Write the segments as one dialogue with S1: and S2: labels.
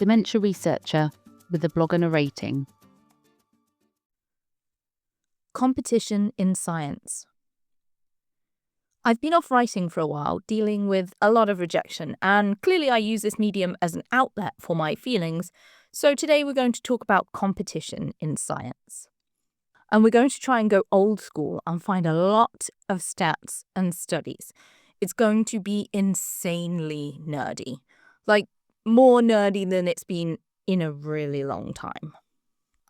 S1: dementia researcher with a blog and a rating.
S2: Competition in science. I've been off writing for a while, dealing with a lot of rejection, and clearly I use this medium as an outlet for my feelings, so today we're going to talk about competition in science. And we're going to try and go old school and find a lot of stats and studies. It's going to be insanely nerdy, like more nerdy than it's been in a really long time.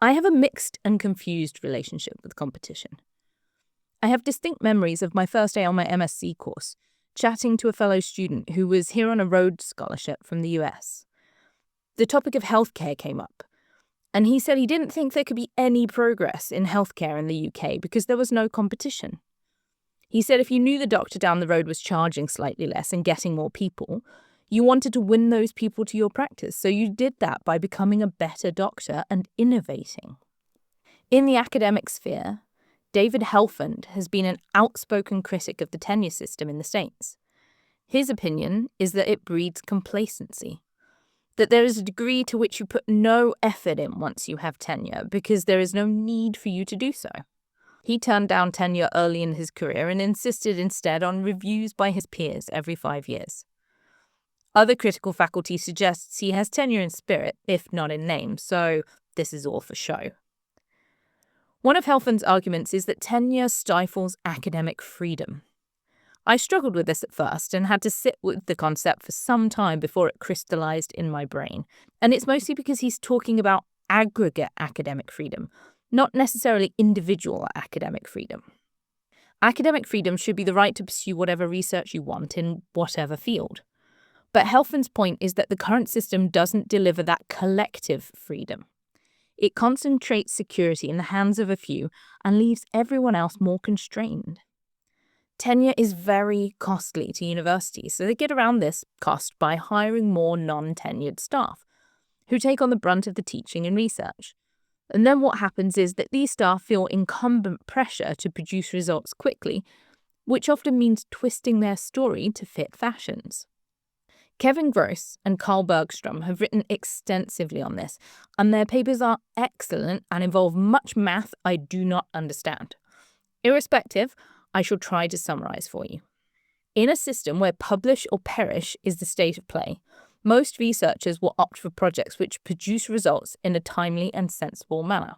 S2: I have a mixed and confused relationship with competition. I have distinct memories of my first day on my MSc course, chatting to a fellow student who was here on a Rhodes Scholarship from the US. The topic of healthcare came up, and he said he didn't think there could be any progress in healthcare in the UK because there was no competition. He said if you knew the doctor down the road was charging slightly less and getting more people, you wanted to win those people to your practice, so you did that by becoming a better doctor and innovating. In the academic sphere, David Helfand has been an outspoken critic of the tenure system in the States. His opinion is that it breeds complacency, that there is a degree to which you put no effort in once you have tenure because there is no need for you to do so. He turned down tenure early in his career and insisted instead on reviews by his peers every 5 years. Other critical faculty suggests he has tenure in spirit, if not in name, so this is all for show. One of Helfand's arguments is that tenure stifles academic freedom. I struggled with this at first and had to sit with the concept for some time before it crystallized in my brain, and it's mostly because he's talking about aggregate academic freedom, not necessarily individual academic freedom. Academic freedom should be the right to pursue whatever research you want in whatever field. But Helfand's point is that the current system doesn't deliver that collective freedom. It concentrates security in the hands of a few and leaves everyone else more constrained. Tenure is very costly to universities, so they get around this cost by hiring more non-tenured staff, who take on the brunt of the teaching and research. And then what happens is that these staff feel incumbent pressure to produce results quickly, which often means twisting their story to fit fashions. Kevin Gross and Carl Bergstrom have written extensively on this, and their papers are excellent and involve much math I do not understand. Irrespective, I shall try to summarize for you. In a system where publish or perish is the state of play, most researchers will opt for projects which produce results in a timely and sensible manner.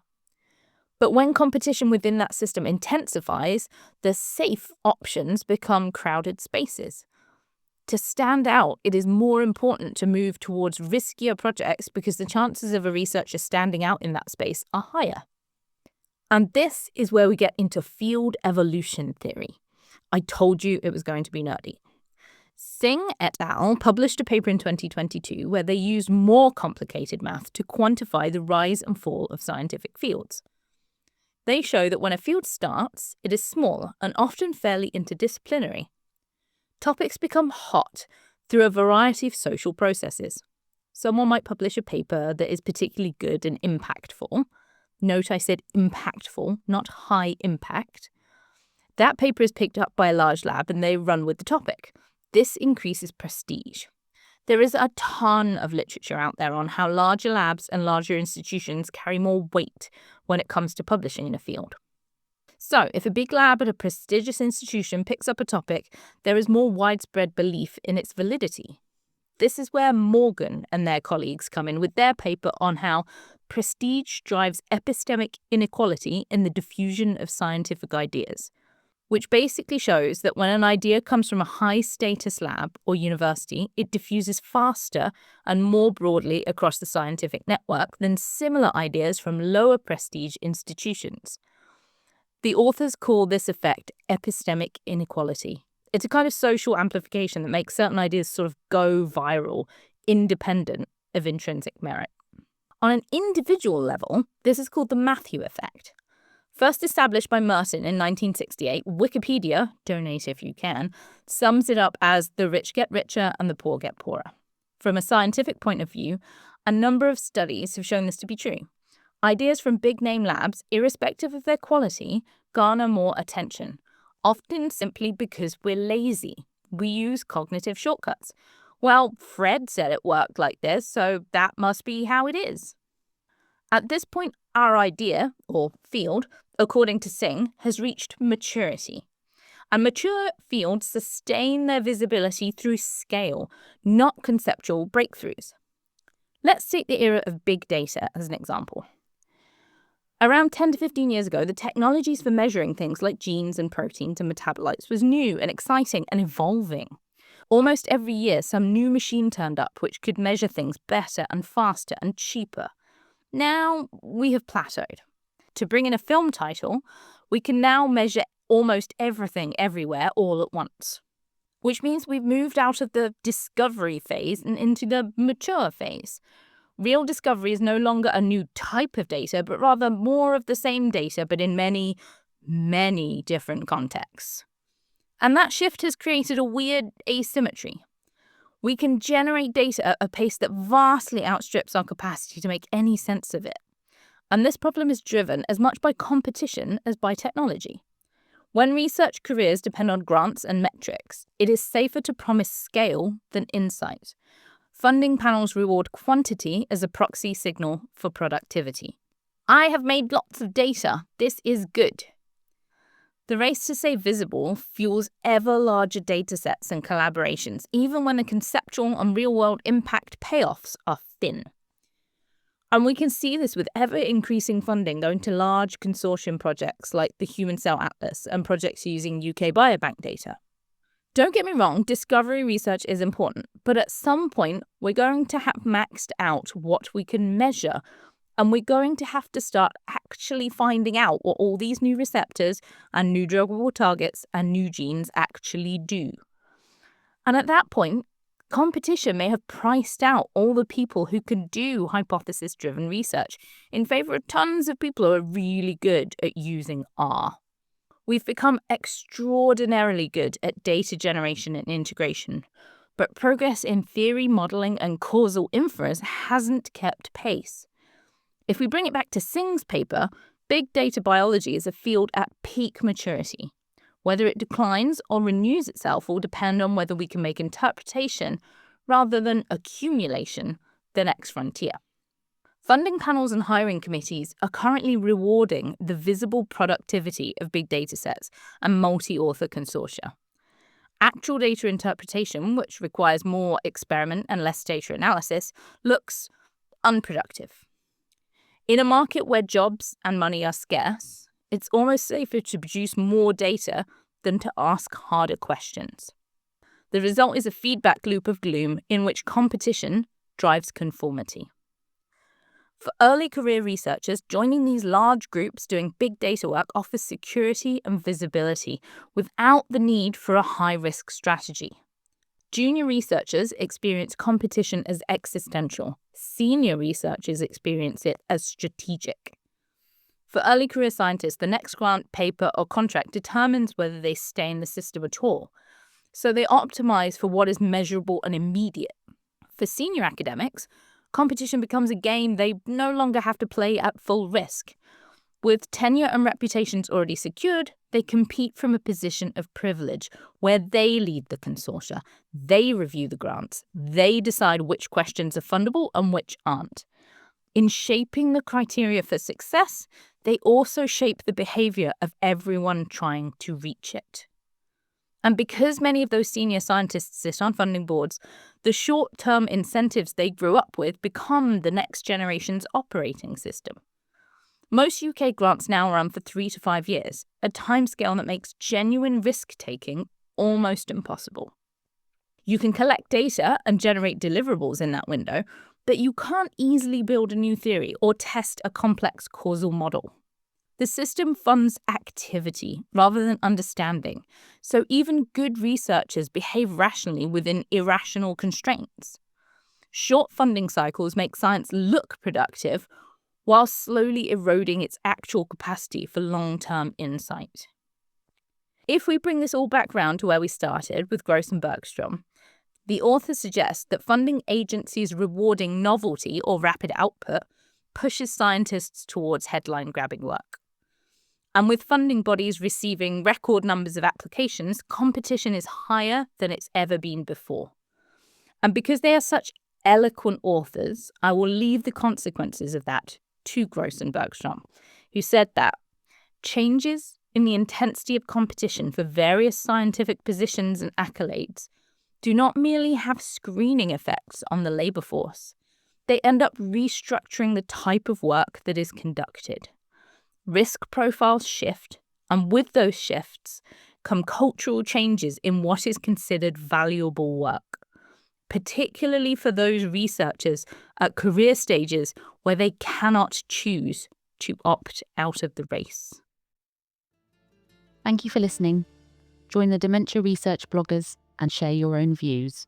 S2: But when competition within that system intensifies, the safe options become crowded spaces. To stand out, it is more important to move towards riskier projects because the chances of a researcher standing out in that space are higher. And this is where we get into field evolution theory. I told you it was going to be nerdy. Singh et al. Published a paper in 2022 where they used more complicated math to quantify the rise and fall of scientific fields. They show that when a field starts, it is small and often fairly interdisciplinary. Topics become hot through a variety of social processes. Someone might publish a paper that is particularly good and impactful. Note I said impactful, not high impact. That paper is picked up by a large lab and they run with the topic. This increases prestige. There is a ton of literature out there on how larger labs and larger institutions carry more weight when it comes to publishing in a field. So, if a big lab at a prestigious institution picks up a topic, there is more widespread belief in its validity. This is where Morgan and their colleagues come in with their paper on how prestige drives epistemic inequality in the diffusion of scientific ideas, which basically shows that when an idea comes from a high-status lab or university, it diffuses faster and more broadly across the scientific network than similar ideas from lower-prestige institutions. The authors call this effect epistemic inequality. It's a kind of social amplification that makes certain ideas sort of go viral, independent of intrinsic merit. On an individual level, this is called the Matthew effect. First established by Merton in 1968, Wikipedia, donate if you can, sums it up as the rich get richer and the poor get poorer. From a scientific point of view, a number of studies have shown this to be true. Ideas from big-name labs, irrespective of their quality, garner more attention, often simply because we're lazy. We use cognitive shortcuts. Well, Fred said it worked like this, so that must be how it is. At this point, our idea, or field, according to Singh, has reached maturity. And mature fields sustain their visibility through scale, not conceptual breakthroughs. Let's take the era of big data as an example. Around 10 to 15 years ago, the technologies for measuring things like genes and proteins and metabolites was new and exciting and evolving. Almost every year, some new machine turned up which could measure things better and faster and cheaper. Now, we have plateaued. To bring in a film title, we can now measure almost everything everywhere all at once, which means we've moved out of the discovery phase and into the mature phase. Real discovery is no longer a new type of data, but rather more of the same data, but in many, many different contexts. And that shift has created a weird asymmetry. We can generate data at a pace that vastly outstrips our capacity to make any sense of it. And this problem is driven as much by competition as by technology. When research careers depend on grants and metrics, it is safer to promise scale than insight. Funding panels reward quantity as a proxy signal for productivity. I have made lots of data. This is good. The race to stay visible fuels ever larger datasets and collaborations, even when the conceptual and real-world impact payoffs are thin. And we can see this with ever-increasing funding going to large consortium projects like the Human Cell Atlas and projects using UK Biobank data. Don't get me wrong, discovery research is important, but at some point, we're going to have maxed out what we can measure, and we're going to have to start actually finding out what all these new receptors and new druggable targets and new genes actually do. And at that point, competition may have priced out all the people who can do hypothesis-driven research in favor of tons of people who are really good at using R. We've become extraordinarily good at data generation and integration, but progress in theory modeling and causal inference hasn't kept pace. If we bring it back to Singh's paper, big data biology is a field at peak maturity. Whether it declines or renews itself will depend on whether we can make interpretation rather than accumulation the next frontier. Funding panels and hiring committees are currently rewarding the visible productivity of big data sets and multi-author consortia. Actual data interpretation, which requires more experiment and less data analysis, looks unproductive. In a market where jobs and money are scarce, it's almost safer to produce more data than to ask harder questions. The result is a feedback loop of gloom in which competition drives conformity. For early career researchers, joining these large groups doing big data work offers security and visibility without the need for a high-risk strategy. Junior researchers experience competition as existential. Senior researchers experience it as strategic. For early career scientists, the next grant, paper, or contract determines whether they stay in the system at all. So they optimize for what is measurable and immediate. For senior academics, competition becomes a game they no longer have to play at full risk. With tenure and reputations already secured, they compete from a position of privilege where they lead the consortia, they review the grants, they decide which questions are fundable and which aren't. In shaping the criteria for success, they also shape the behaviour of everyone trying to reach it. And because many of those senior scientists sit on funding boards, the short-term incentives they grew up with become the next generation's operating system. Most UK grants now run for 3 to 5 years, a timescale that makes genuine risk-taking almost impossible. You can collect data and generate deliverables in that window, but you can't easily build a new theory or test a complex causal model. The system funds activity rather than understanding, so even good researchers behave rationally within irrational constraints. Short funding cycles make science look productive while slowly eroding its actual capacity for long-term insight. If we bring this all back round to where we started with Gross and Bergstrom, the author suggests that funding agencies rewarding novelty or rapid output pushes scientists towards headline-grabbing work. And with funding bodies receiving record numbers of applications, competition is higher than it's ever been before. And because they are such eloquent authors, I will leave the consequences of that to Gross and Bergstrom, who said that changes in the intensity of competition for various scientific positions and accolades do not merely have screening effects on the labour force. They end up restructuring the type of work that is conducted. Risk profiles shift, and with those shifts come cultural changes in what is considered valuable work, particularly for those researchers at career stages where they cannot choose to opt out of the race.
S1: Thank you for listening. Join the Dementia Research bloggers and share your own views.